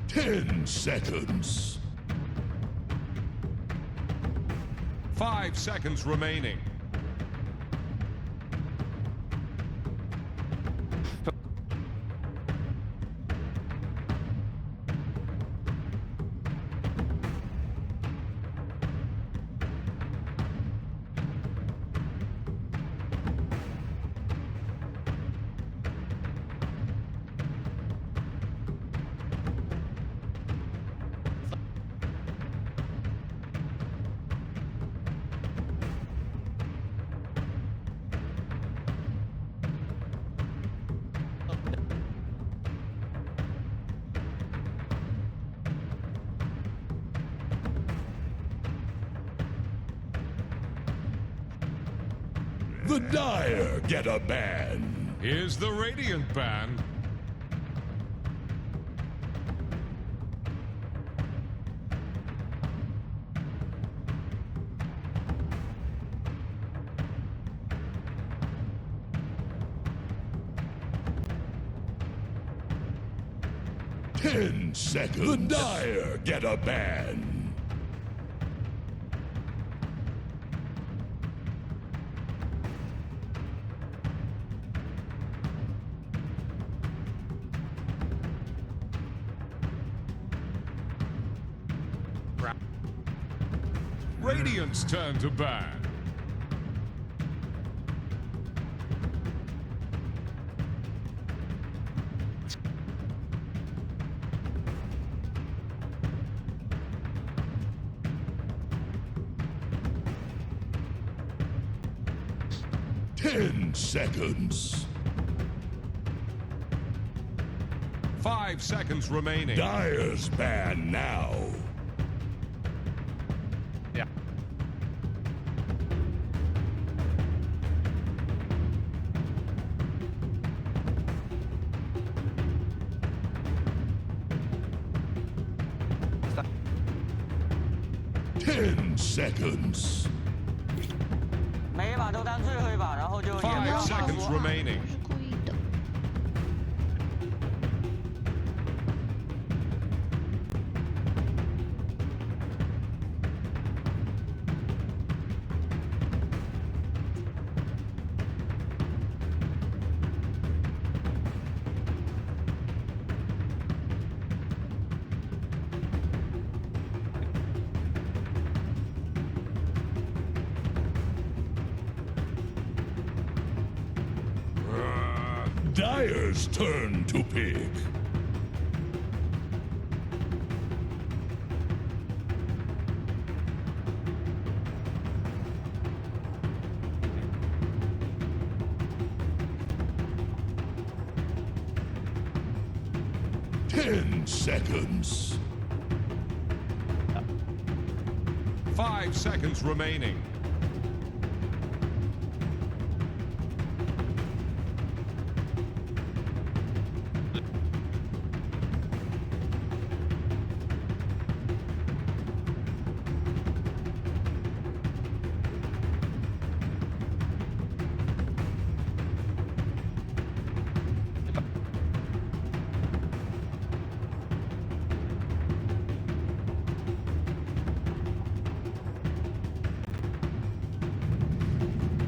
10 seconds. 5 seconds remaining. The Dire get a ban. Here's the Radiant ban. Ten seconds. The Dire get a ban. Radiant's turn to ban. Ten seconds. 5 seconds remaining. Dire's ban now. Yeah. Stop. 10 seconds. 每一把都当最后一把，然后就也不 5 要 seconds remaining. 是故意的。 Dire's turn to pick. Ten seconds. 5 seconds remaining.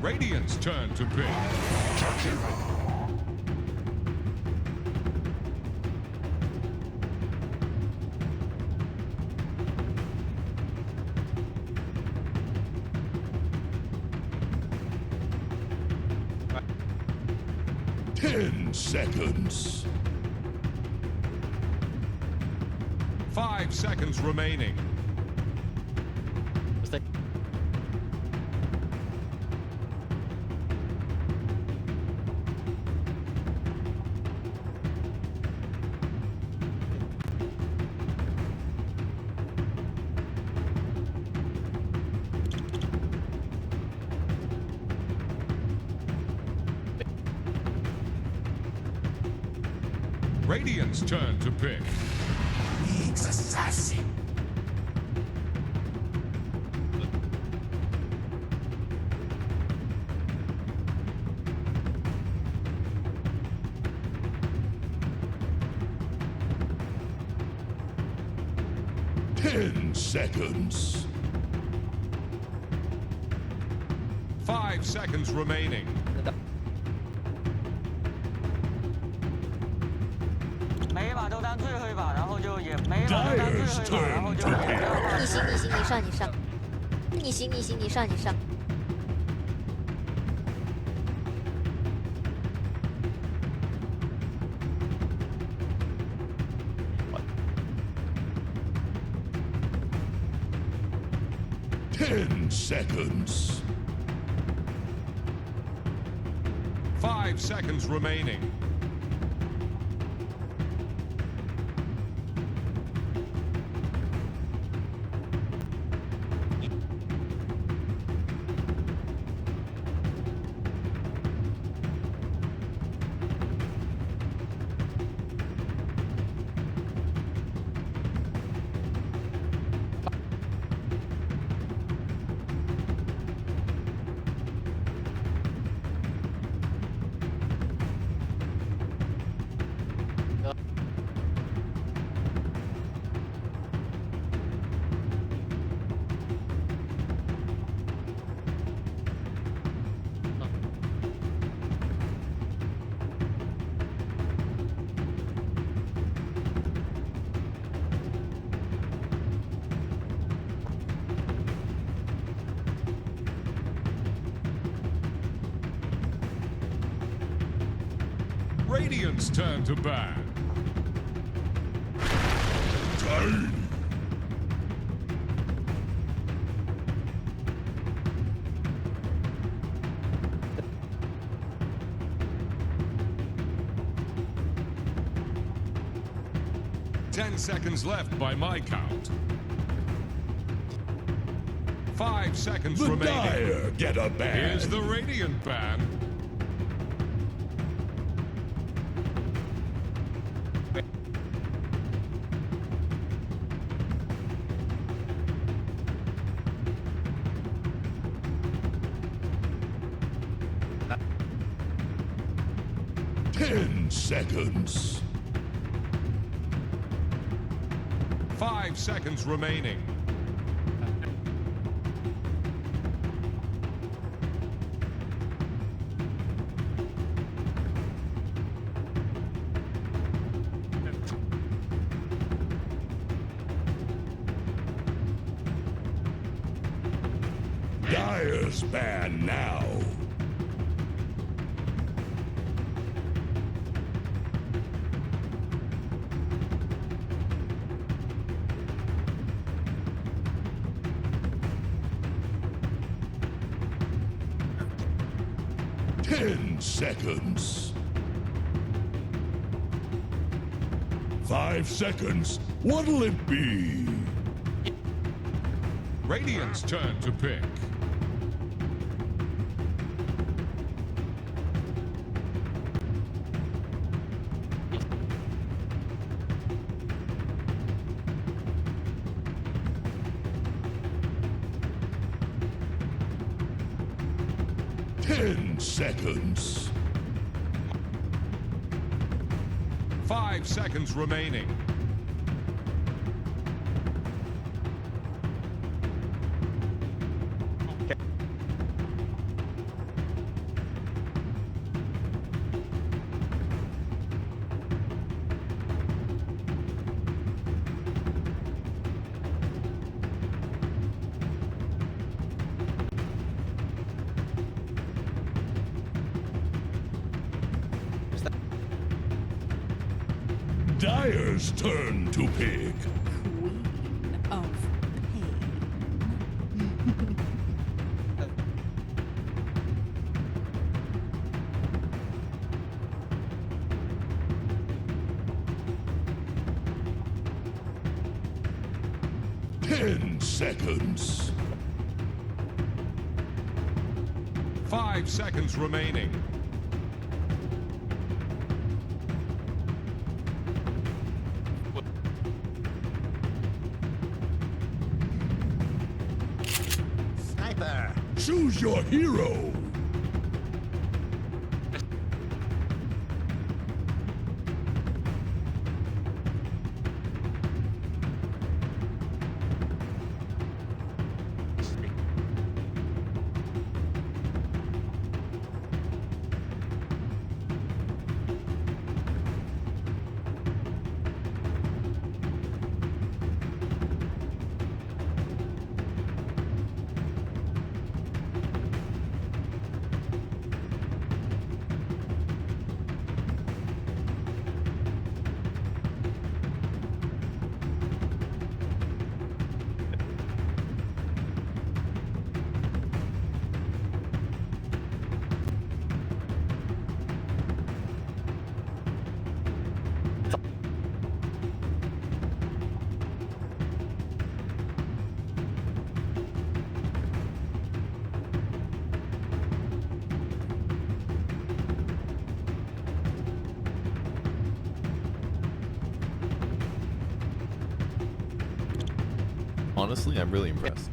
Radiant's turn to pick. Ten seconds. 5 seconds remaining. Radiant's turn to pick. Needs assassin. 10 seconds. 5 seconds remaining. 每一把都当最后一把，然后就也每一把都当最后一把，然后就也不要怕。你行，你行，你上，你上。你行，你行，你上，你上。 10 seconds. 5 seconds remaining. Radiant's turn to ban. Tiny. Ten seconds left by my count. 5 seconds The remaining. Dire get a ban. Here's the Radiant ban. Ten seconds. 5 seconds remaining. Dire's ban now. Ten seconds. 5 seconds. What'll it be? Radiant's turn to pick. Ten seconds. 5 seconds remaining. Dire's turn to pick. Queen of Pain. 10 seconds. 5 seconds remaining. Sniper. Choose your hero. Honestly, I'm really impressed.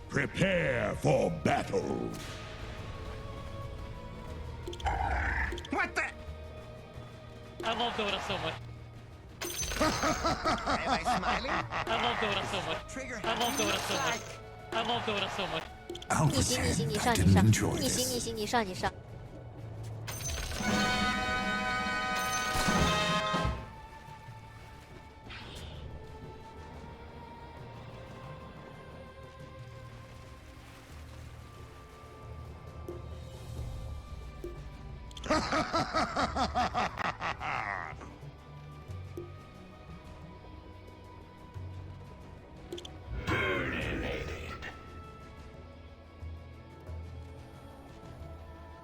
Prepare for battle. What the? I love Dota so much. Am I smiling? I love Dota so much. Trigger. I love Dota so much. I love Dota so much. I'll 逆袭，逆袭， pretend 你 I 上，你 didn't 上， enjoy 逆袭， this. 逆袭，你上，你上。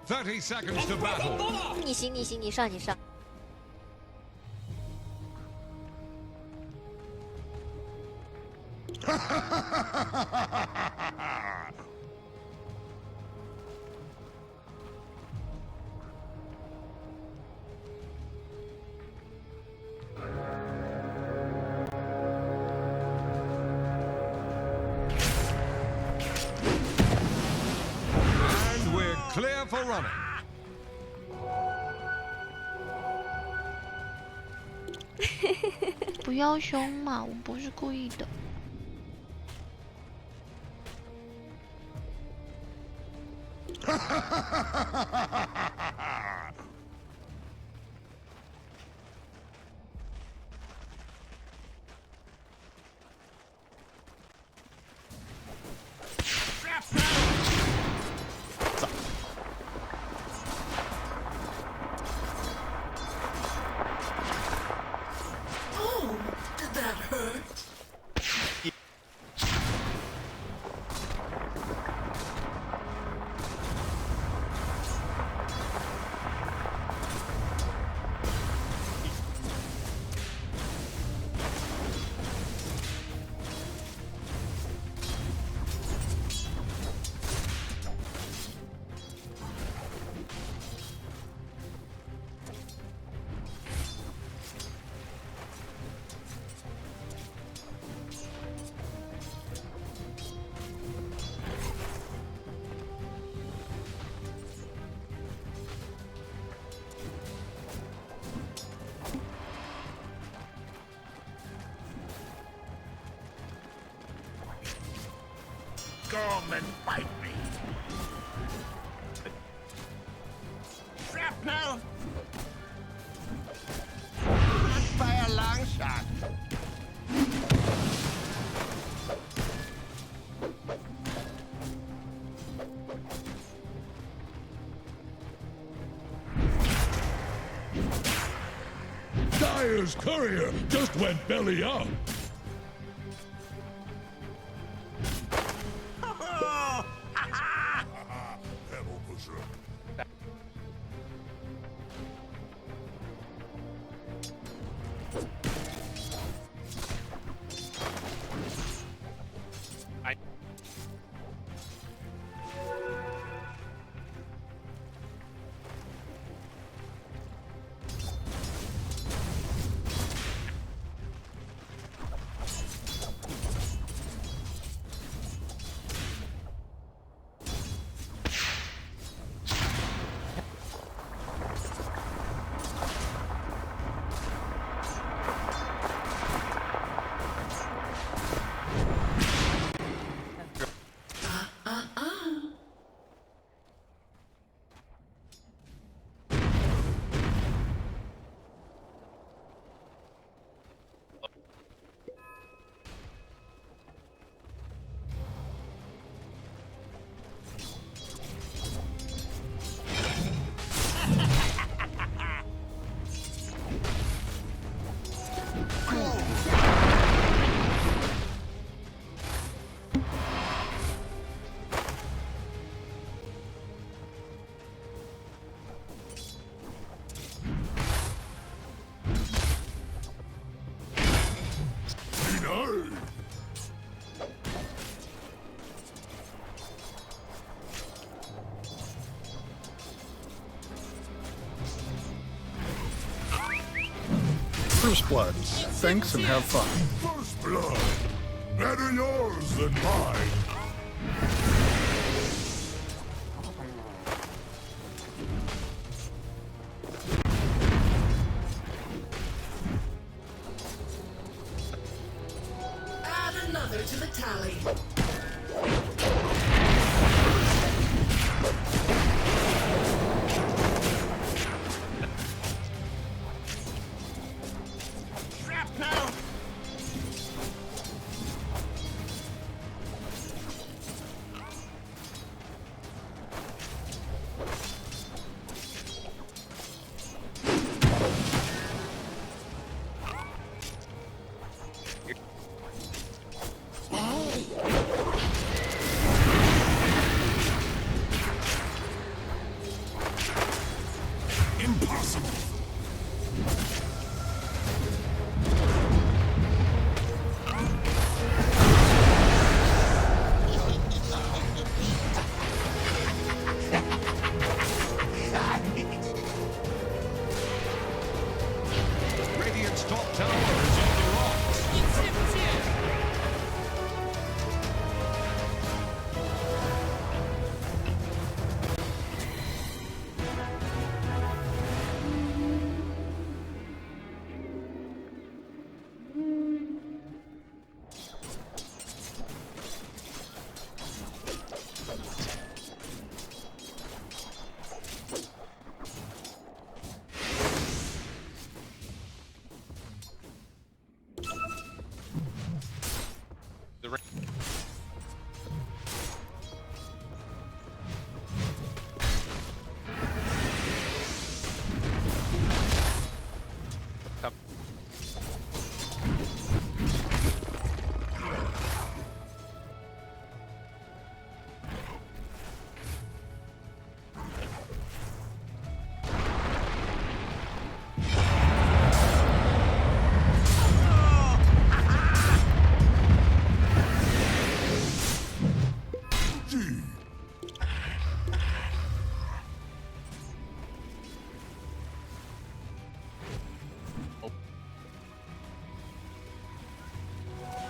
30 seconds to battle. 逆袭，逆袭，你上，你上。And we're clear for running. 不要凶嘛，我不是故意的。Come and bite me. Shrapnel! Not by a long shot. Dire's courier just went belly up. Pebble pusher. First blood. Thanks and have fun. First blood. Better yours than mine. Add another to the tally. Shrapnel! Impossible. Radiant's top tower is on the rocks.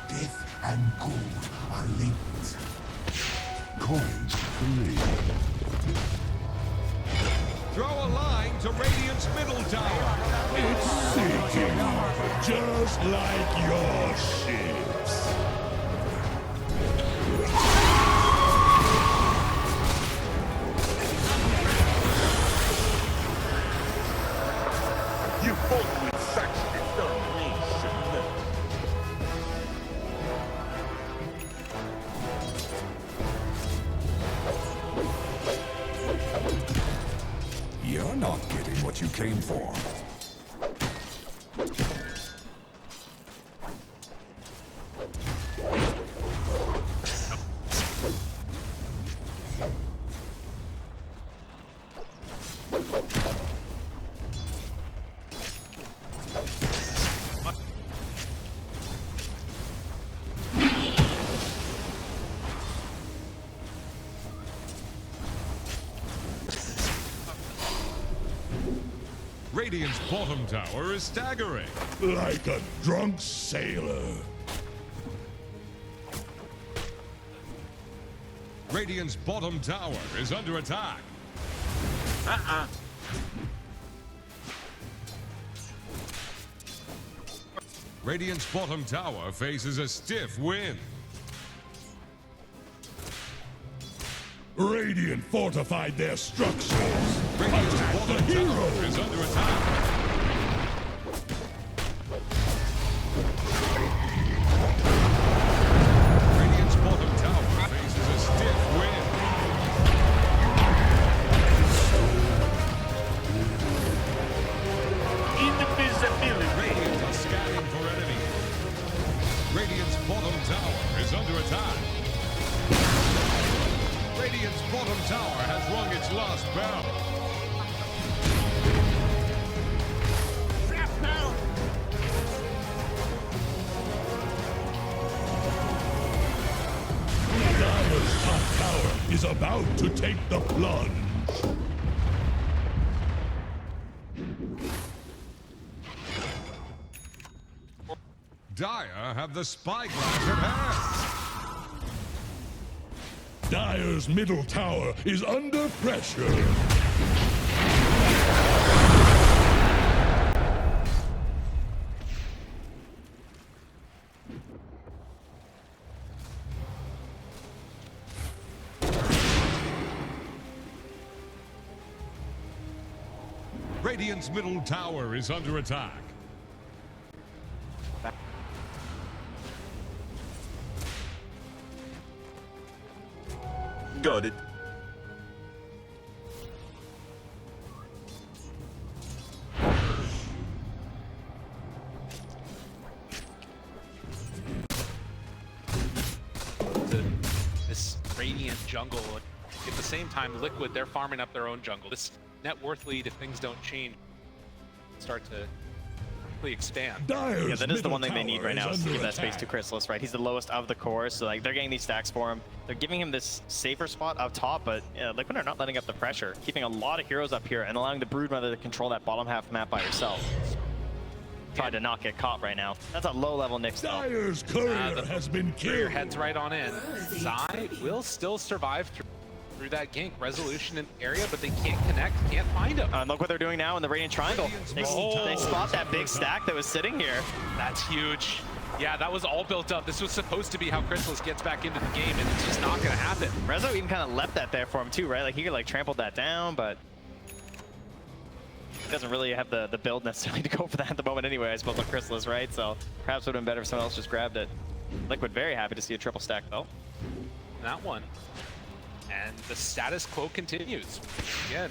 Death and gold are linked. Coins free. Throw a line to Radiant's middle tower. It's sinking, just like your ships. You fought with such determination. You're not getting what you came for. Radiant's bottom tower is staggering. Like a drunk sailor. Radiant's bottom tower is under attack. Radiant's bottom tower faces a stiff wind. Radiant fortified their structures. Radiant's Attack the bottom tower heroes. is under attack. Radiant's bottom tower faces a stiff wind. Invisibility. Radiant are scanning for enemies. Radiant's bottom tower is under attack. Radiant's bottom tower has rung its last bell. Shrapnel! Dire's top tower is about to take the plunge. Dire have the spyglass at hand. Dire's middle tower is under pressure. Radiant's middle tower is under attack. Got it. This Radiant jungle. At the same time, Liquid, they're farming up their own jungle. This net worth lead, if things don't change, start to really expand. Dire's that is the one thing they need tower right now, is to under give that space to attack. Chrysalis, right? He's the lowest of the cores, so like they're getting these stacks for him. They're giving him this safer spot up top, but Liquid are not letting up the pressure, keeping a lot of heroes up here and allowing the Broodmother to control that bottom half map by herself. Try to not get caught right now. That's a low-level Nyx though. Dire's courier has been Courier killed. heads right on in. Zai will still survive through that gank. Resolution in the area, but they can't connect, can't find him. Look what they're doing now in the Radiant Triangle. They spot that big stack that was sitting here. That's huge. Yeah, that was all built up. This was supposed to be how Chrysalis gets back into the game, and it's just not going to happen. Rezo even kind of left that there for him too, right? Like he could like trample that down, but he doesn't really have the build necessarily to go for that at the moment anyway, I suppose, on Chrysalis, right? So perhaps would have been better if someone else just grabbed it. Liquid very happy to see a triple stack though. That one. And the status quo continues. Again,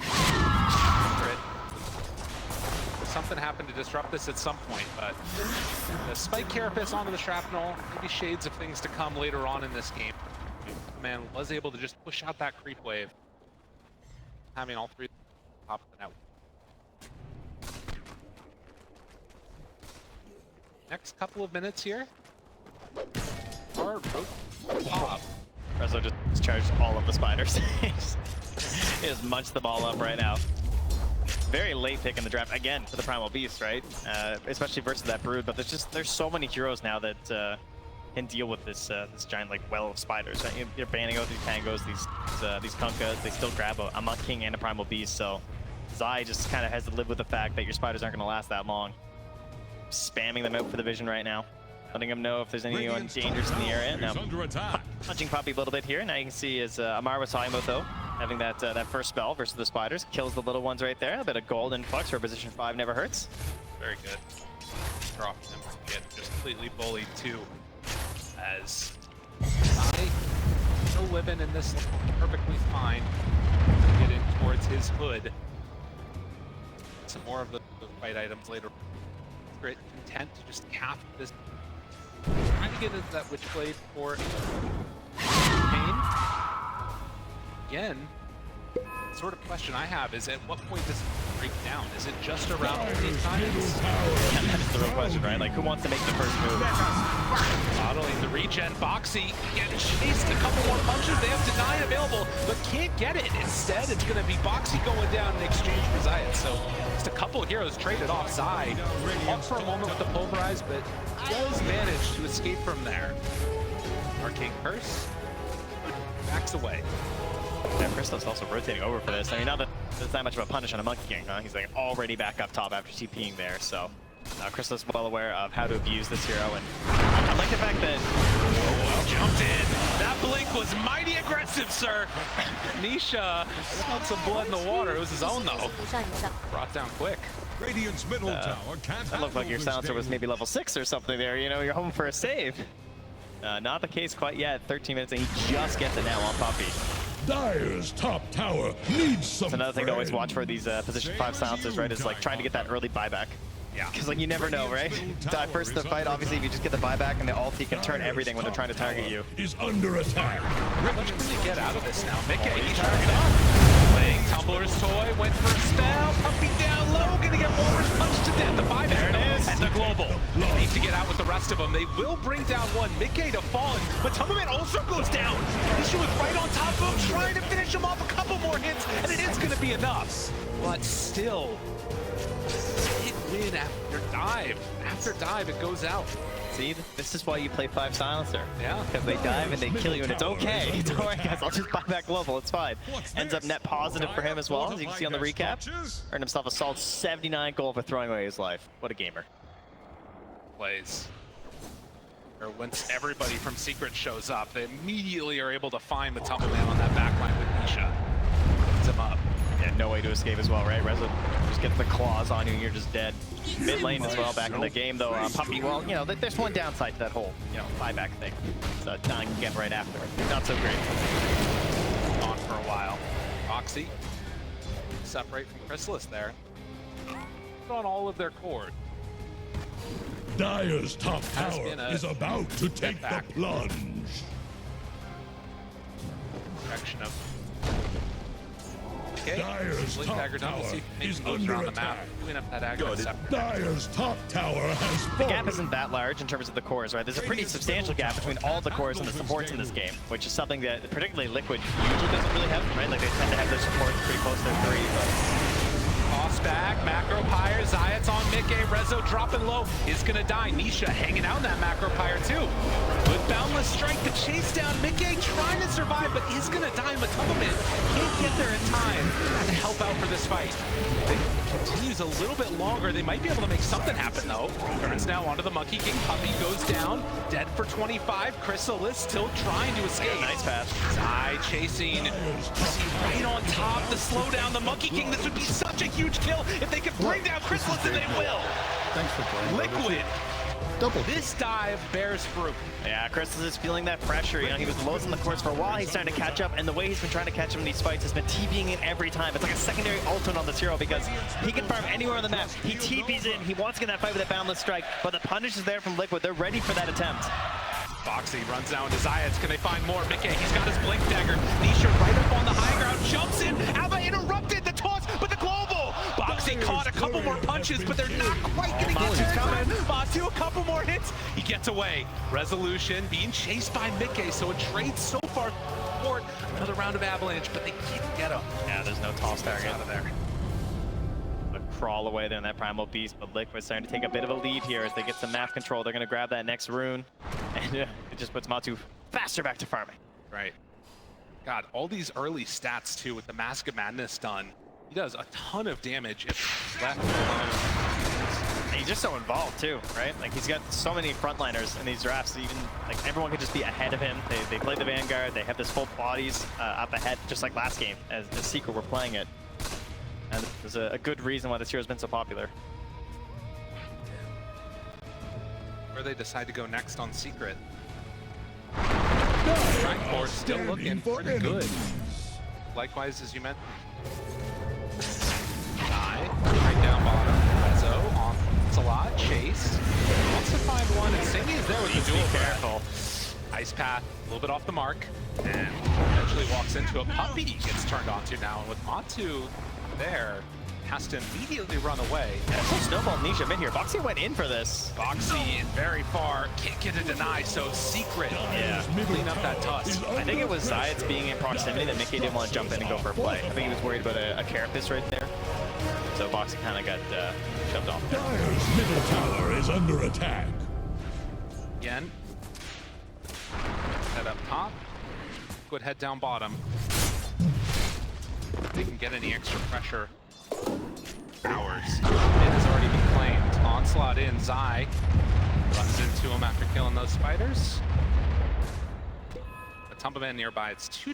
something happened to disrupt this at some point, but the Spike Carapace onto the Shrapnel, maybe shades of things to come later on in this game. Man was able to just push out that creep wave, having all three top of the network. Next couple of minutes here. Our top. Rezo just charged all of the spiders. He just munched them all up right now. Very late pick in the draft again for the Primal Beast, right? Especially versus that Brood. But there's so many heroes now that can deal with this this giant like well of spiders. Right? You're banning out these Tangos, these Kunkas. They still grab a Monk King and a Primal Beast. So Zai just kind of has to live with the fact that your spiders aren't going to last that long. Spamming them out for the vision right now. Letting him know if there's anyone dangerous in the area. Now, punching Puppy a little bit here. Now you can see as Amar was talking about though, having that first spell versus the spiders. Kills the little ones right there. A bit of gold influx for position 5 never hurts. Very good. Drop him. Get just completely bullied too. As I still living in this perfectly fine. Get in towards his hood. Some more of the fight items later. Grit content to just cap this. Trying to get into that Witchblade for pain. Again, the sort of question I have is at what point does it break down? Is it just around 8 times? That's the real question, right? Like, who wants to make the first move? Modeling the regen, Boxy getting chased, a couple more punches, they have Deny available, but can't get it. Instead, it's going to be Boxy going down in exchange for Zayat. So just a couple of heroes traded off. Zai up for a moment with the Pulverize, but does manage to escape from there. Arcane Curse backs away. Yeah, Chrysalis also rotating over for this. I mean, not that there's that much of a punish on a Monkey King, huh? He's like already back up top after TPing there, so Chrysalis well aware of how to abuse this hero, and I like the fact that jumped in. That blink was mighty aggressive, sir. Nisha smelled some blood in the water. It was his own though. Brought down quick. Radiant's middle tower can't. That looked like your silencer was maybe level 6 or something there. You know, you're home for a save. Not the case quite yet. 13 minutes, and he just gets it now on Puppy. Dire's top tower needs some. That's another thing to always watch for these position 5 silencers, right? Is like trying to get that early buyback. Yeah. Because like you never know, right? Die first in the fight, obviously, if you just get the buyback and the ult, you can turn everything when they're trying to target you. Is under attack. How much can they get out of this now? Mickey, he targeted up. Playing Tumbler's toy, went for a spell, Puppy down low, gonna get Wolver's punched to death. The buyback, there it is. And the global. They need to get out with the rest of them. They will bring down one. Mickey to fall, but Tumbleman also goes down. Issue was right on top of him, trying to finish him off. A couple more hits, and it is gonna be enough. But still, hit win after dive. After dive, it goes out. See, this is why you play 5 Silencer. Yeah. Because they dive and they kill you, and it's okay. Don't worry, guys. I'll just buy back global. It's fine. Ends up net positive for him as well, as you can see on the recap. Earned himself a solid 79 gold for throwing away his life. What a gamer. Plays. Or once everybody from Secret shows up, they immediately are able to find the Tumbleman on that backline with Nisha. Puts him up. Yeah, no way to escape as well, right? Rezo just gets the claws on you and you're just dead. Mid lane as well, back in the game though. Puppy, well, you know, there's one downside to that whole, you know, buyback thing. So Don can get right after it. Not so great. On for a while. Oxy, separate from Chrysalis there. Put on all of their cord. Dire's top tower is about to take the plunge. Direction of Dire's top tower is under attack. Dire's top tower has fallen. The gap isn't that large in terms of the cores, right? There's a pretty substantial gap between all the cores and the supports in this game, which is something that particularly Liquid usually doesn't really have, right? Like they tend to have their supports pretty close to their 3, but... Toss back, macro pyre, Zayat's on mid game, Rezo dropping low, is gonna die. Nisha hanging out in that macro pyre too. Good boundless strike to chase down Mickey, trying to survive, but is gonna die. Matumbleman can't get there in time to help out for this fight. It continues a little bit longer. They might be able to make something happen though. Turns now onto the Monkey King. Puppy goes down, dead for 25. Chrysalis still trying to escape. Yeah, nice pass. Zai chasing, right on top to slow down the Monkey King. This would be such a huge kill if they could bring down Chrysalis, and they will. Thanks for playing. Liquid. Double. This dive bears fruit. Yeah, Chrysalis is feeling that pressure. You know, he was low in the course for a while. He's starting to catch up, and the way he's been trying to catch him in these fights has been TPing in every time. It's like a secondary ultimate on this hero because he can farm anywhere on the map. He TPs in. He wants to get that fight with a boundless strike, but the punish is there from Liquid. They're ready for that attempt. Foxy runs down to Zayats. Can they find more? Mickey, he's got his blink dagger. Nisha right up on the high ground, jumps in. Alba interrupted the toss, but the global. Boxy caught a couple more punches, but they're not quite getting hits coming. Batu, a couple more hits. He gets away. Resolution being chased by Mickey, so a trade so far for another round of Avalanche, but they can't get him. Yeah, there's no toss target out of there. Crawl away there in that Primal Beast, but Liquid's starting to take a bit of a lead here as they get some map control. They're going to grab that next rune, and it just puts Matu faster back to farming. Right. God, all these early stats too with the Mask of Madness done. He does a ton of damage if left alone. He's just so involved too, right? Like he's got so many frontliners in these drafts. Even like everyone could just be ahead of him. They play the Vanguard. They have this full bodies up ahead, just like last game as the Secret were playing it. And there's a good reason why this hero's been so popular. Where they decide to go next on Secret. Strike still looking pretty good. Likewise, as you mentioned. Right down bottom. Rezo on Salat, chase. Wants to find one, and Singy is there with the duel. Careful. Ice Path, a little bit off the mark, and eventually walks into a Puppy. Gets turned onto now, and with Matu there, has to immediately run away. Yeah, so Snowball Nisha mid here. Boxy went in for this. Boxy very far, can't get a deny, so Secret. Yeah. Clean up that tusk. I think it was Zayat's being in proximity that Mickey didn't want to jump in and go for a play. I think he was worried about a carapace right there. So Boxy kind of got shoved off there. Dire's middle tower is under attack. Again. Head up top. Good head down bottom. If they can get any extra pressure. Hours. It has already been claimed. Onslaught in. Zai runs into him after killing those spiders. A Tumbleman nearby. It's 2.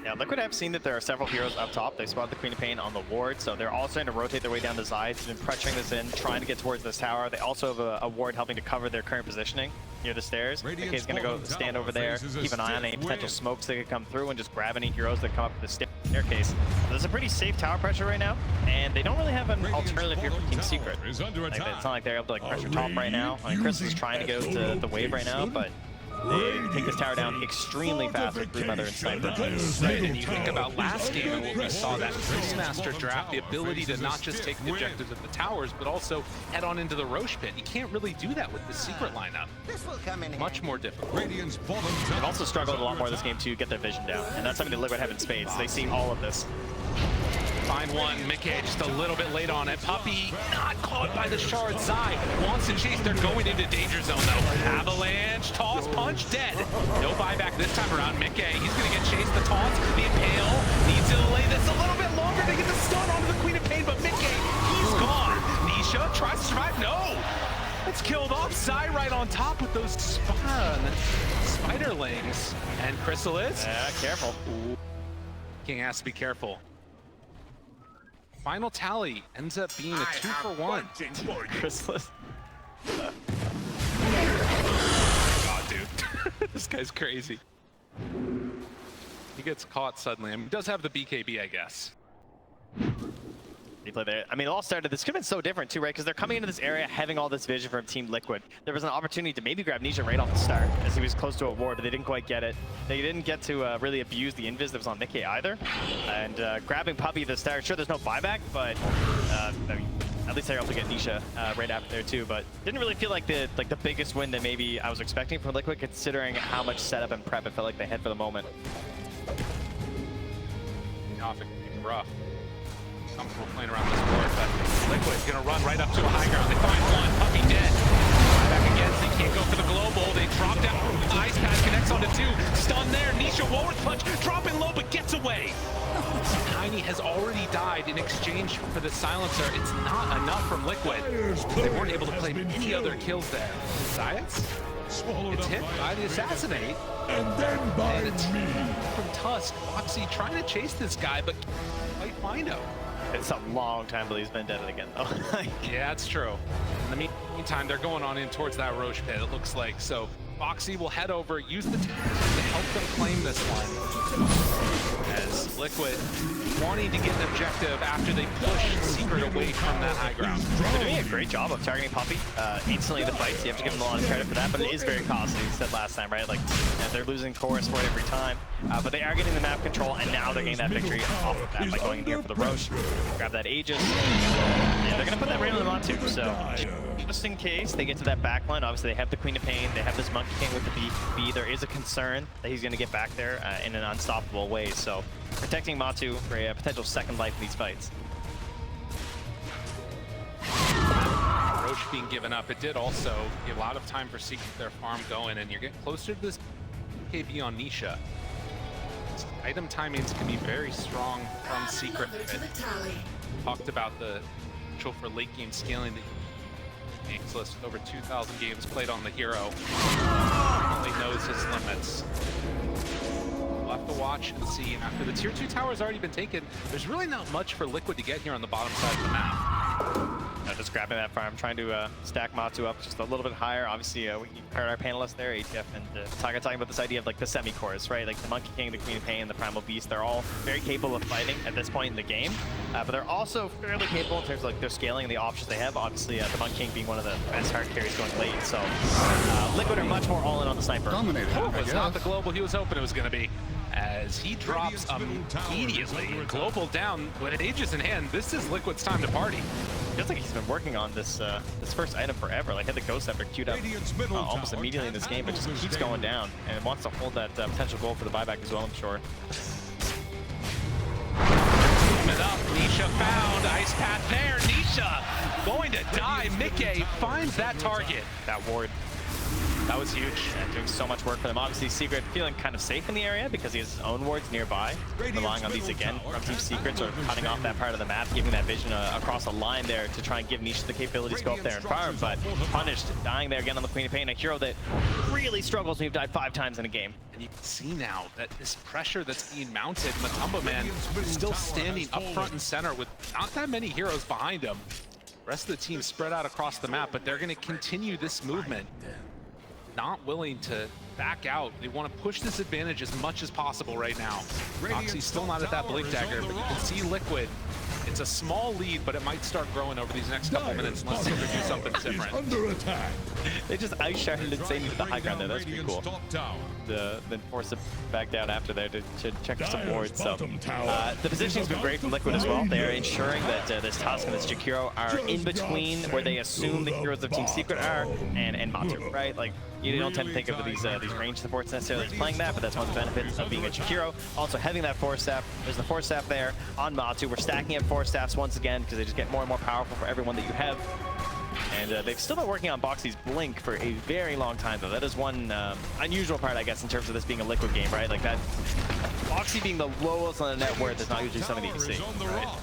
Yeah, Liquid have seen that there are several heroes up top. They spotted the Queen of Pain on the ward, so they're all starting to rotate their way down to Zai. They've been pressuring this in, trying to get towards this tower. They also have a ward helping to cover their current positioning near the stairs. McKay's going to go stand over there, keep an eye on any potential smokes that could come through, and just grab any heroes that come up the staircase. There's a pretty safe tower pressure right now, and they don't really have an alternative here for Team Secret. Like, it's not like they're able to like pressure top right now. I mean, Chris is trying to get out to the wave right now, but they take this tower down extremely fast with Broodmother and Sniper. Right, and you think about last game and what we saw, that Beastmaster draft, the ability to not just take the objectives of the towers, but also head on into the Roche pit. You can't really do that with the Secret lineup. Much more difficult. They've also struggled a lot more this game to get their vision down, and that's something that Liquid have in spades. They see all of this. find one. Mickey just a little bit late on it. Puppey not caught by the shard. Zai wants to chase. They're going into danger zone though. Avalanche, toss, punch, dead. No buyback this time around. Mickey, he's gonna get chased. The toss, the impale. Needs to delay this a little bit longer to get the stun onto the Queen of Pain, but Mickey, he's gone. Nisha tries to survive. No! It's killed off. Zai right on top with those spiderlings. And Chrysalis. Yeah, careful. King has to be careful. Final tally ends up being a 2-for-1. Chrysalis. God, dude. This guy's crazy. He gets caught suddenly. I mean, he does have the BKB, I guess. Play there. I mean, it all started. This could have been so different too, right? Because they're coming into this area having all this vision from Team Liquid. There was an opportunity to maybe grab Nisha right off the start as he was close to a ward, but they didn't quite get it. They didn't get to really abuse the invis that was on Mickey either. And grabbing Puppey at the start, sure, there's no buyback, but I mean, at least they're able to get Nisha right after there too. But didn't really feel like the biggest win that maybe I was expecting from Liquid, considering how much setup and prep it felt like they had for the moment. Off it can be rough. Comfortable playing around this board, but Liquid's gonna run right up to a high ground. They find one, Puppey dead. Back again, they can't go for the global. They drop down. Ice Pass connects onto two. Stun there. Nisha Warwick punch, dropping low, but gets away. Tiny has already died in exchange for the silencer. It's not enough from Liquid. They weren't able to claim any other kills there. Science? It's hit by the assassinate. And then by me. From Tusk, Foxy trying to chase this guy, but can't quite find him. It's a long time till he's been dead again, though. Yeah, it's true. In the meantime, they're going on in towards that Roche pit, it looks like. So Foxy will head over, use the tactics to help them claim this one. As Liquid wanting to get an objective after they push Secret away from that high ground. They're doing a great job of targeting Puppey instantly in the fights. You have to give them a lot of credit for that, but it is very costly, you said last time, right? Like, they're losing core support every time, but they are getting the map control, and now they're getting that victory off of that by going in here for the Roche. Grab that Aegis. Yeah, they're gonna put that right on the Matu, so just in case they get to that backline, obviously they have the Queen of Pain, they have this Monkey King with the B. There is a concern that he's gonna get back there in an unstoppable way, so protecting Matu for a potential second life in these fights. Roche being given up, it did also give a lot of time for Secret their farm going, and you're getting closer to this KB on Nisha. Item timings can be very strong from Secret. Talked about the potential for late game scaling that list with over 2,000 games played on the hero. Only knows his limits. We'll have to watch and see. After the tier 2 tower has already been taken, there's really not much for Liquid to get here on the bottom side of the map. Just grabbing that farm, trying to stack Matu up just a little bit higher. Obviously, we heard our panelists there, ATF and Tiger, talking about this idea of like the semi-cores, right? Like the Monkey King, the Queen of Pain, the Primal Beast, they're all very capable of fighting at this point in the game, but they're also fairly capable in terms of like their scaling and the options they have. Obviously, the Monkey King being one of the best hard carries going late, so Liquid are much more all in on the sniper. Dominated. It was not the global he was hoping it was going to be. As he drops immediately, global down with Aegis in hand. This is Liquid's time to party. Feels like he's been working on this this first item forever. Like had the Ghost Scepter queued up almost immediately in this game, but just keeps going down and wants to hold that potential goal for the buyback as well, I'm sure. Coming up, Nisha found Ice Path there. Nisha going to die. Mickey finds that target. That ward. That was huge and doing so much work for them. Obviously, Secret feeling kind of safe in the area because he has his own wards nearby. Relying on these again from Team Secret, sort of cutting off that part of the map, giving that vision across the line there to try and give Nisha the capabilities to go up there and farm, but punished, dying there again on the Queen of Pain, a hero that really struggles when you've died 5 times in a game. And you can see now that this pressure that's being mounted, Matumba Man is still standing up front and center with not that many heroes behind him. The rest of the team spread out across the map, but they're going to continue this movement. Not willing to back out. They want to push this advantage as much as possible right now. Roxy's still not at that Blink Dagger, but you can see Liquid. It's a small lead, but it might start growing over these next couple minutes unless they do something different. Under attack. They just ice-sharded insanely to the high ground there. That's pretty cool. Then force it back down after there to check for some wards. So the positioning's been great from Liquid as well. They're ensuring that this Tusk and this Jakiro are in between where they assume the heroes of Team Secret are and Matu, right? Like You don't tend to think of these range supports necessarily as playing that, but that's one of the benefits of being a Chikiro. Also having that Force Staff. There's the Force Staff there on Matu. We're stacking up Force Staffs once again because they just get more and more powerful for everyone that you have. And they've still been working on Boxy's Blink for a very long time, though. That is one unusual part, I guess, in terms of this being a Liquid game, right? Like that, Boxy being the lowest on the net worth is not usually something that you see, right?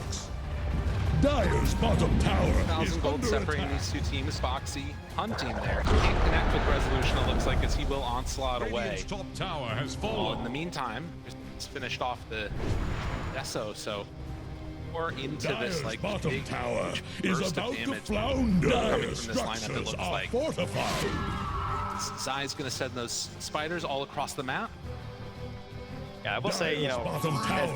Dire's bottom tower 1,000 gold separating these two teams. Foxy hunting there. Can't connect with Resolution, it looks like, as he will onslaught away. top tower has Well, fallen. in the meantime, just finished off the Deso, so we're into this like bottom big tower burst is of about to damage flounder. coming from this lineup. It Structures looks are like fortified. Zai's gonna send those spiders all across the map. Yeah, I will say, you know,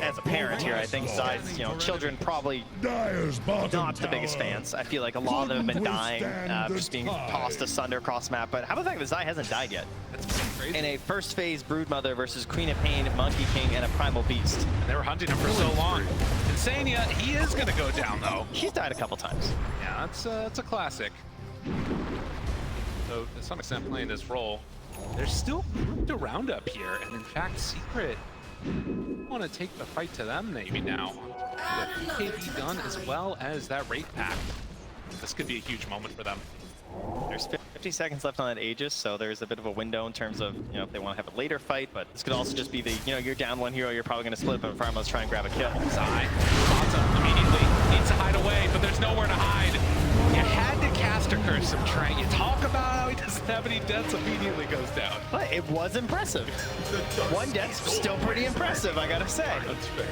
as a parent here, I think Zai's, you know, children probably not the biggest fans. I feel like a lot of them have been dying, just being tossed asunder across the map. But how about the fact that Zai hasn't died yet? That's crazy. In a first phase Broodmother versus Queen of Pain, Monkey King, and a Primal Beast. They were hunting him for so long. Insania, he is gonna go down though. He's died a couple times. Yeah, that's a classic. So to some extent playing this role, there's still a roundup here, and in fact, Secret want to take the fight to them maybe now. The PKB done as well as that rate pack. This could be a huge moment for them. There's 50 seconds left on that Aegis, so there's a bit of a window in terms of, you know, if they want to have a later fight, but this could also just be the, you know, you're down one hero, you're probably going to split up and Farmos try and grab a kill. Zai, Bata immediately needs to hide away, but there's nowhere to hide. You had to cast a curse of Trent. You talk about how he doesn't have any deaths, immediately goes down. But it was impressive. One death's still pretty impressive, I gotta say. That's fair.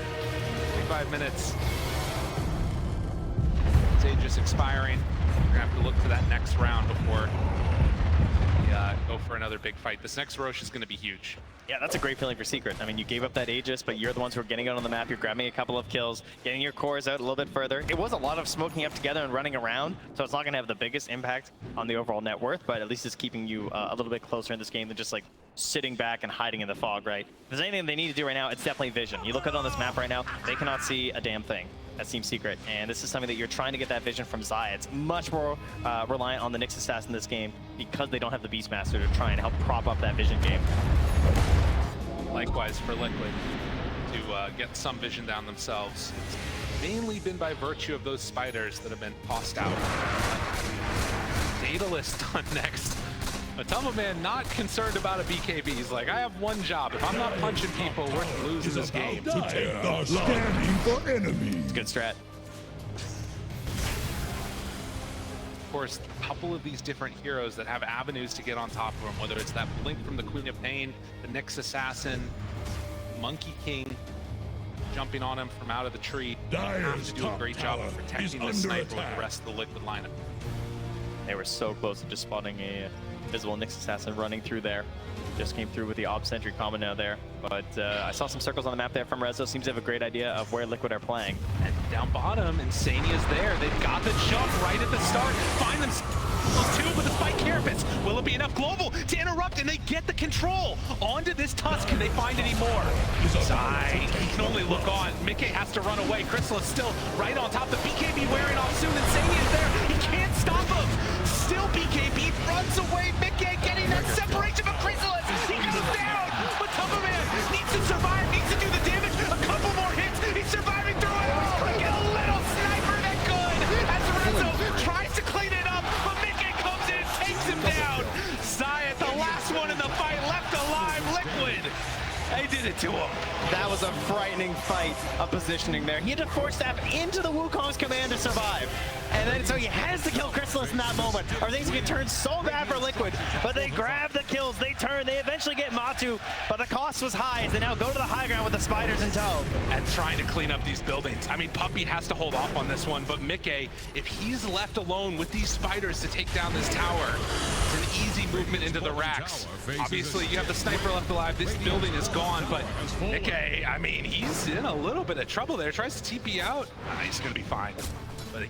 5 minutes. Aegis expiring. We're gonna have to look to that next round before we go for another big fight. This next Roche is gonna be huge. Yeah, that's a great feeling for Secret. I mean, you gave up that Aegis, but you're the ones who are getting out on the map. You're grabbing a couple of kills, getting your cores out a little bit further. It was a lot of smoking up together and running around, so it's not going to have the biggest impact on the overall net worth, but at least it's keeping you a little bit closer in this game than just like sitting back and hiding in the fog, right? If there's anything they need to do right now, it's definitely vision. You look at it on this map right now, they cannot see a damn thing. That's Team Secret, and this is something that you're trying to get that vision from Zai. It's much more reliant on the Nyx Assassin in this game because they don't have the Beastmaster to try and help prop up that vision game. Likewise for Liquid to get some vision down themselves. It's mainly been by virtue of those spiders that have been tossed out. Daedalus done next. Man not concerned about a BKB. He's like, I have one job. If I'm not punching people, we're losing this game. Standing for enemies. It's a good strat. Of course, a couple of these different heroes that have avenues to get on top of them, whether it's that Blink from the Queen of Pain, the Nyx Assassin, Monkey King jumping on him from out of the tree. They have to do a great job of protecting the sniper with the rest of the Liquid lineup. They were so close to just spotting a invisible Nyx Assassin running through there. Just came through with the Ob Sentry combo now there. But I saw some circles on the map there from Rezo. Seems to have a great idea of where Liquid are playing. And down bottom, Insania's there. They've got the jump right at the start. Find them two with the spike carapace. Will it be enough global to interrupt? And they get the control onto this Tusk. Can they find any more? Zai can only look on. Mickey has to run away. Crystal is still right on top. The BKB wearing off soon. Insania's there. He can't stop him. Still BKB runs away. Mickey getting that separation from Crystal. He goes down. But Man needs to survive. Needs to do the damage. A couple more hits. He's surviving through it all. Get a little sniper that good. As Rezo tries to clean it up. But Mickey comes in and takes him down. Zai at the last one in the fight. Left alive. Liquid. They did it to him. That was a frightening fight of positioning there. He had to force that into the Wukong's command to survive. And then so he has to kill Chrysalis in that moment, or things can turn so bad for Liquid. But they grab the kills, they turn, they eventually get Matu, but the cost was high as they now go to the high ground with the spiders in tow. And trying to clean up these buildings. I mean, Puppy has to hold off on this one, but Mickey, if he's left alone with these spiders to take down this tower, it's an easy movement into the racks. Obviously, you have the sniper left alive. This building is gone, but Mickey, I mean, he's in a little bit of trouble there. Tries to TP out. He's going to be fine. But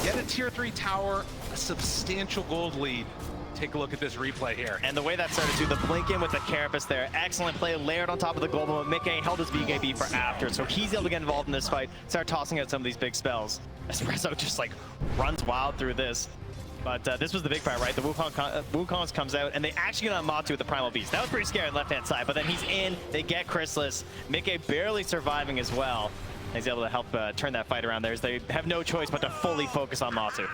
get a tier 3 tower, a substantial gold lead. Take a look at this replay here. And the way that started too, the blink in with the Carapace there. Excellent play, layered on top of the global, but Mickey held his BKB for after, so he's able to get involved in this fight, start tossing out some of these big spells. Espresso just like runs wild through this. But this was the big fight, right? The Wukong comes out, and they actually get on Matu with the Primal Beast. That was pretty scary on the left-hand side, but then he's in. They get Chrysalis. Mickey barely surviving as well. He's able to help turn that fight around there, as they have no choice but to fully focus on Matu.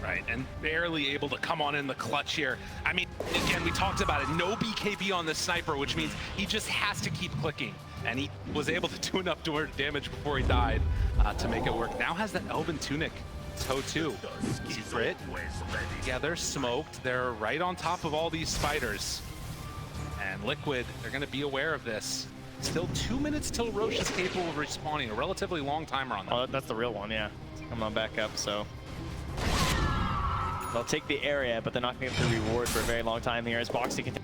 Right, and barely able to come on in the clutch here. I mean, again, we talked about it. No BKB on the sniper, which means he just has to keep clicking. And he was able to do enough damage before he died to make it work. Now has that Elven Tunic. Toe 2. Secret. Yeah, they're smoked. They're right on top of all these spiders. And Liquid, they're going to be aware of this. Still 2 minutes till Roche is capable of respawning. A relatively long timer on that. Oh, that's the real one, yeah. Come on back up, so. They'll take the area, but they're not going to get the reward for a very long time here as Boxy can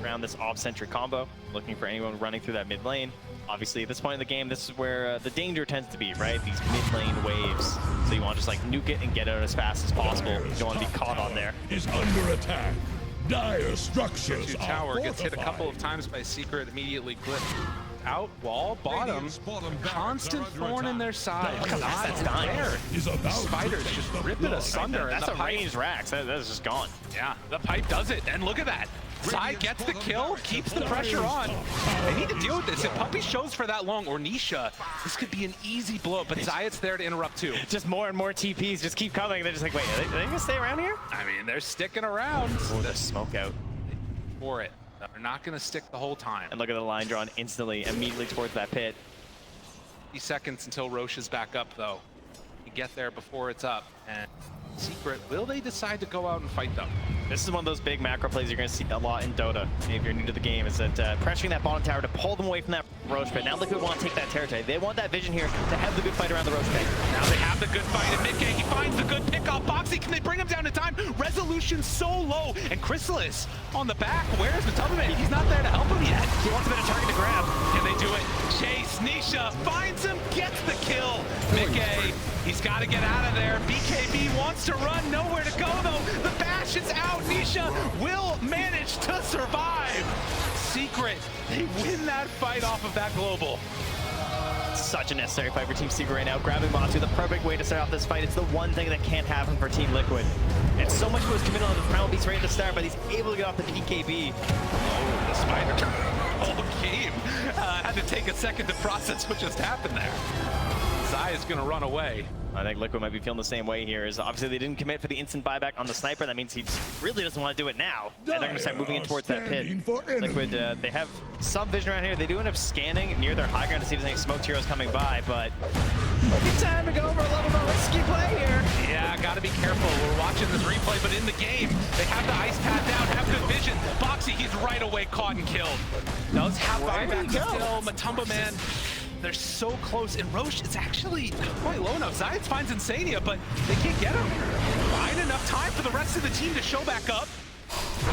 around this off-centric combo, looking for anyone running through that mid lane. Obviously, at this point in the game, this is where the danger tends to be, right? These mid-lane waves. So you want to just like nuke it and get out as fast as possible. You don't want to be caught on there. Is under attack. Dire structures are tower gets hit a couple of times by Secret, immediately clipped. Out, wall, bottom, constant thorn in their side. Look how fast that's dying. Spiders just rip it asunder. That's and a ranged Rax. That's just gone. Yeah, the pipe does it, and look at that. Zai gets the kill, keeps the pressure on. They need to deal with this. If Puppey shows for that long, or Nisha, this could be an easy blow, but Zayat's there to interrupt too. Just more and more TPs just keep coming. They're just like, wait, are they gonna stay around here? I mean, they're sticking around. Oh, the smoke out. For it. They're not gonna stick the whole time. And look at the line drawn instantly, immediately towards that pit. 50 seconds until Roche is back up though. You get there before it's up. And Secret, will they decide to go out and fight them? This is one of those big macro plays you're going to see a lot in Dota, if you're new to the game, is that pressuring that bottom tower to pull them away from that Roche pit. Now Liquid want to take that territory. They want that vision here to have the good fight around the Roche pit. Now they have the good fight in mid-game. He finds the good pick-off. Boxy, can they bring him down in time? Resolution so low. And Chrysalis on the back. Where's the Tubman? He's not there to help him yet. He wants a bit of target to grab. Can they do it? Chase, Nisha finds him, gets the kill. Mickey, he's got to get out of there. BKB wants to run, nowhere to go though. The bash is out. Nisha will manage to survive. Secret, they win that fight off of that global. Such a necessary fight for Team Secret right now. Grabbing Matu, the perfect way to start off this fight. It's the one thing that can't happen for Team Liquid. And so much was committed on the Primal Beast right at the start, but he's able to get off the BKB. Oh, the spider. Whole game had to take a second to process what just happened there. Zai is going to run away. I think Liquid might be feeling the same way here. Is obviously they didn't commit for the instant buyback on the sniper. That means he really doesn't want to do it now. And they're going to start moving in towards that pit. Liquid, they have some vision around here. They do end up scanning near their high ground to see if there's any smoked heroes coming by, but it's time to go for a little bit of risky play here. Yeah, got to be careful. We're watching this replay, but in the game, they have the ice pad down, have good vision. Boxy, he's right away caught and killed. Does have buyback still. Matumba Man. They're so close, and Roche is actually quite low now. Zayat finds Insania, but they can't get him. Find enough time for the rest of the team to show back up.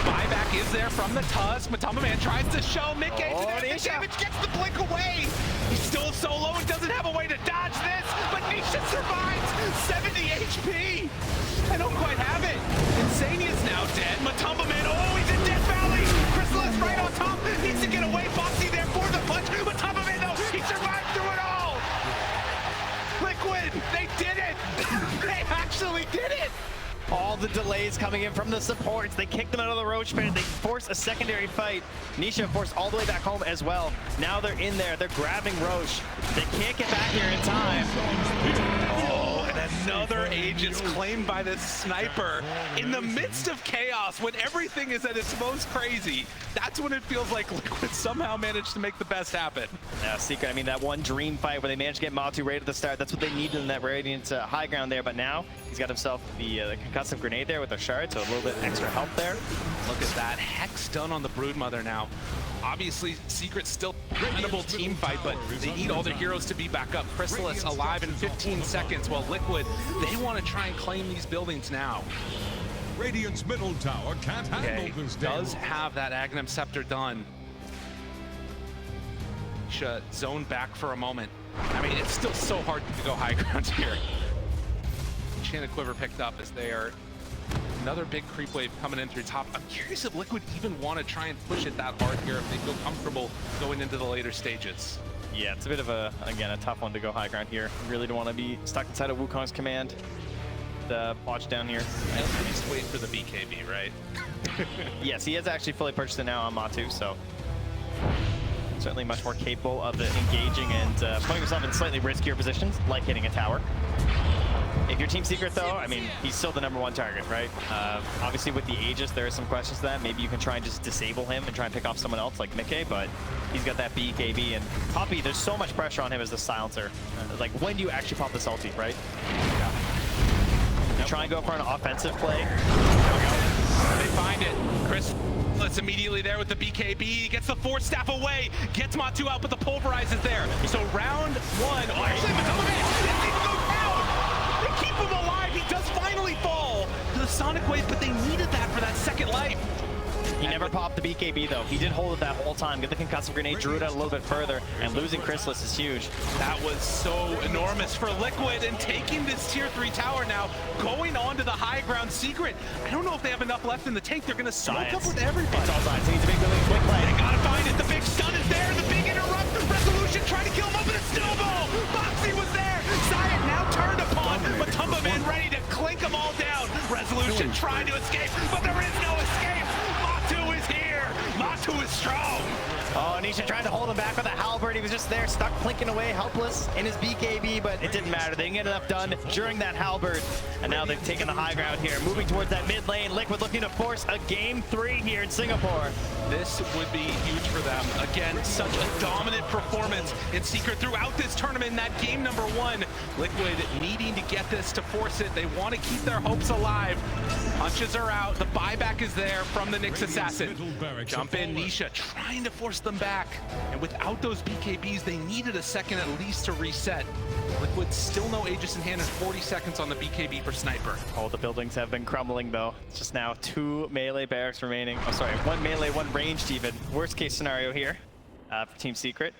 Buyback is there from the Tusk. Matumba Man tries to show Mickey to the damage, gets the blink away. He's still so low and doesn't have a way to dodge this, but Nisha survives. 70 HP. I don't quite have it. Insania's now dead. Matumba Man, oh, he's in Death Valley. Chrysalis right on top, needs to get away. Boxy there for the punch. Matumba Man, though, he survived through it all. Liquid, they did it. They actually did it. All the delays coming in from the supports. They kicked them out of the Roche pit. They forced a secondary fight. Nisha forced all the way back home as well. Now they're in there. They're grabbing Roche. They can't get back here in time. Oh, and another Aegis claimed by this sniper in the midst of chaos when everything is at its most crazy. That's when it feels like Liquid somehow managed to make the best happen. Yeah, Secret, I mean, that one dream fight where they managed to get Matu right at the start. That's what they needed in that Radiant high ground there. But now he's got himself the concussive grenade there with the shard, so a little bit extra help there. Look at that. Hex done on the Broodmother now. Obviously, Secret's still a incredible team fight, but they need all their heroes to be back up. Chrysalis alive in 15 seconds, while Liquid, they want to try and claim these buildings now. Radiant's middle tower can't handle this does have that Aghanim Scepter done. Should zone back for a moment. I mean, it's still so hard to go high ground here. Enchanted Quiver picked up as they are another big creep wave coming in through top. I'm curious if Liquid even want to try and push it that hard here, if they feel comfortable going into the later stages. Yeah, it's a bit of a, again, a tough one to go high ground here. You really don't want to be stuck inside of Wukong's command. botch down here. At least wait for the BKB, right? Yes, he has actually fully purchased it now on Matu, so certainly much more capable of engaging and putting himself in slightly riskier positions, like hitting a tower. If you're Team Secret, though, I mean, he's still the #1 target, right? Obviously, with the Aegis, there are some questions to that. Maybe you can try and just disable him and try and pick off someone else like Mickey, but he's got that BKB. And Poppy, there's so much pressure on him as the silencer. Like, when do you actually pop this ulti, right? Yeah. You try and go for an offensive play. There we go. They find it. Chris immediately there with the BKB, gets the Force Staff away, gets Matu out, but the Pulverize is there. So round 1, oh, actually, didn't even go down. They keep him alive. He does finally fall to the Sonic Wave, but they needed that for that second life. He never popped the BKB, though. He did hold it that whole time. Get the concussive grenade, drew it out a little bit further, and losing Chrysalis is huge. That was so enormous for Liquid, and taking this tier 3 tower now, going on to the high ground. Secret, I don't know if they have enough left in the tank. They're going to smoke up with everybody. It's all Science. He needs a big really quick play. They gotta find it. The big stun is there. The big interrupt. Resolution trying to kill him up with a snowball. Boxy was there. Zayat now turned upon, but Tumba Man ready to clink them all down. Resolution trying to escape, but there is no escape. Matu is here. Matu is strong. Oh, Nisha tried to hold him back with a halberd. He was just there, stuck plinking away, helpless in his BKB, but it didn't matter. They didn't get enough done during that halberd, and now they've taken the high ground here. Moving towards that mid lane, Liquid looking to force a game 3 here in Singapore. This would be huge for them. Again, such a dominant performance in Secret throughout this tournament in that game number 1. Liquid needing to get this to force it. They want to keep their hopes alive. Punches are out. The buyback is there from the Nyx Assassin. Jump in, Nisha trying to force them back. And without those BKBs, they needed a second at least to reset. Liquid still no Aegis in hand and 40 seconds on the BKB for Sniper. Oh, the buildings have been crumbling, though. It's just now 2 melee barracks remaining. Oh, sorry, 1 melee, 1 ranged even. Worst case scenario here for Team Secret.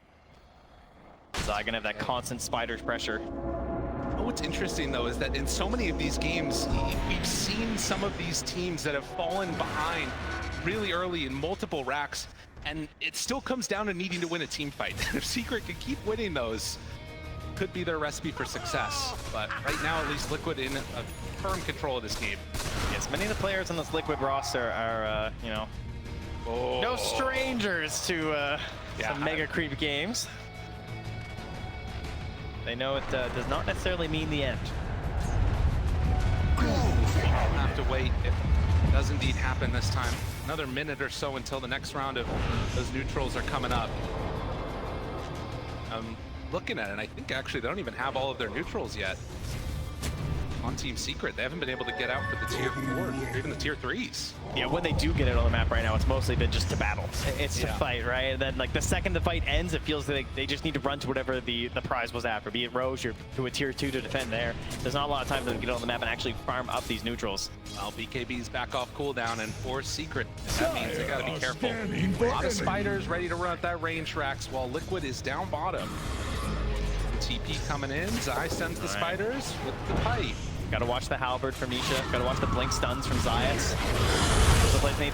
Zai gonna have that constant spider pressure. What's interesting, though, is that in so many of these games, we've seen some of these teams that have fallen behind really early in multiple racks, and it still comes down to needing to win a team fight. If Secret can keep winning those, could be their recipe for success. But right now, at least Liquid in a firm control of this game. Yes, many of the players on this Liquid roster are, you know, no strangers to some mega creep games. They know it does not necessarily mean the end. We'll have to wait if it does indeed happen this time. Another minute or so until the next round of those neutrals are coming up. I'm looking at it, and I think actually they don't even have all of their neutrals yet. On Team Secret, they haven't been able to get out for the tier 4s or even the tier 3s. Yeah, when they do get it on the map right now, it's mostly been just to battle. It's to fight, right? And then like the second the fight ends, it feels like they just need to run to whatever the prize was after, be it Roche or to a tier 2 to defend there. There's not a lot of time for them to get on the map and actually farm up these neutrals. Well, BKB's back off cooldown, and for Secret, that means they gotta be careful. A lot of spiders ready to run at that range racks while Liquid is down bottom. TP coming in, Zai sends the spiders with the pipe. Gotta watch the halberd from Nisha. Gotta watch the blink stuns from Zayas.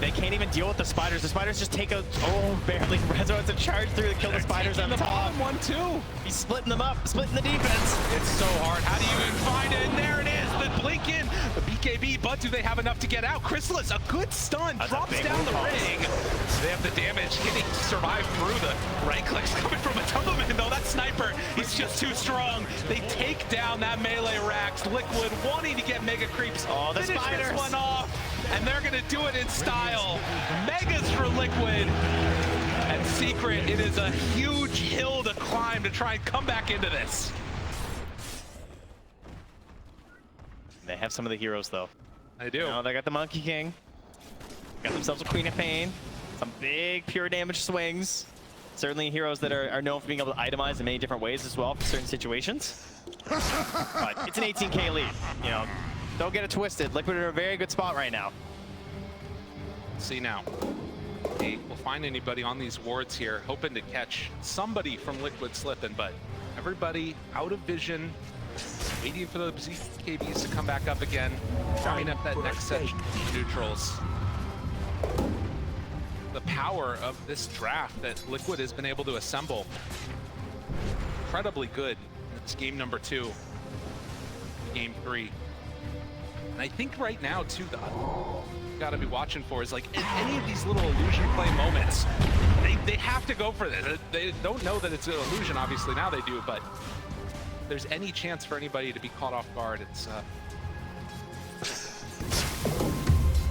They can't even deal with the spiders. The spiders just take a barely. Rezo has to charge through to kill the spiders on the top. One too. He's splitting them up, splitting the defense. It's so hard. How do you even find it? And there it is. The blink in, the BKB. But do they have enough to get out? Chrysalis, a good stun, drops down the ring. They have the damage. Can he survive through the right clicks coming from a Tumbleman? Though that Sniper, he's just too strong. They take down that melee racks. Liquid wanting to get mega creeps. Oh, the finish spiders. this one off. And they're gonna do it in style. Megas for Liquid. And Secret, it is a huge hill to climb to try and come back into this. They have some of the heroes though. They do. Oh, they got the Monkey King. Got themselves a Queen of Pain. Some big pure damage swings. Certainly heroes that are known for being able to itemize in many different ways as well for certain situations. But it's an 18k lead, you know. Don't get it twisted. Liquid are in a very good spot right now. See now. Hey, we'll find anybody on these wards here, hoping to catch somebody from Liquid slipping, but everybody out of vision, waiting for the BKBs to come back up again, trying up that next section of neutrals. The power of this draft that Liquid has been able to assemble, incredibly good. It's game number 2, game 3. And I think right now, too, the got to be watching for is like in any of these little illusion play moments, they have to go for this. They don't know that it's an illusion, obviously now they do, but if there's any chance for anybody to be caught off guard, it's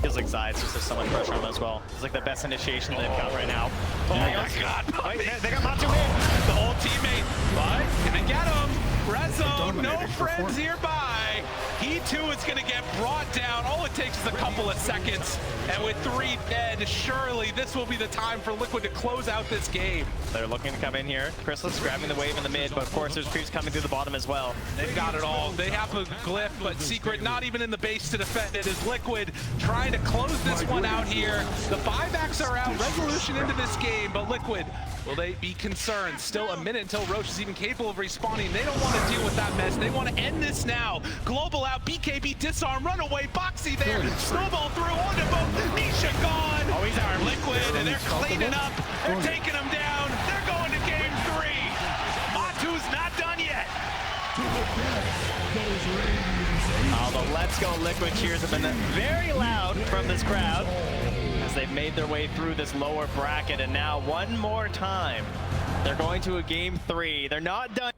Feels like Zai's just there's so much pressure on them as well. It's like the best initiation they've got right now. Oh my god, Wait, they got Matu in! the whole teammate, but can I get him? Rezo, no friends nearby. He too is gonna get brought down. All it takes is a couple of seconds. And with 3 dead, surely this will be the time for Liquid to close out this game. They're looking to come in here. Chrysalis grabbing the wave in the mid, but of course there's creeps coming through the bottom as well. They've got it all. They have a glyph, but Secret not even in the base to defend it. Is Liquid trying to close this one out here. The buybacks are out. Resolution into this game, but Liquid, will they be concerned? Still a minute until Roche is even capable of respawning. They don't want to deal with that mess. They want to end this now. Global out, BKB disarm, runaway, Boxy there, snowball through onto both. Nisha gone. Oh, he's armed. Liquid, and they're cleaning up. They're taking him down. They're going to game 3. Matu's not done yet. The Let's Go Liquid cheers have been very loud from this crowd as they've made their way through this lower bracket, and now one more time they're going to a game 3. They're not done.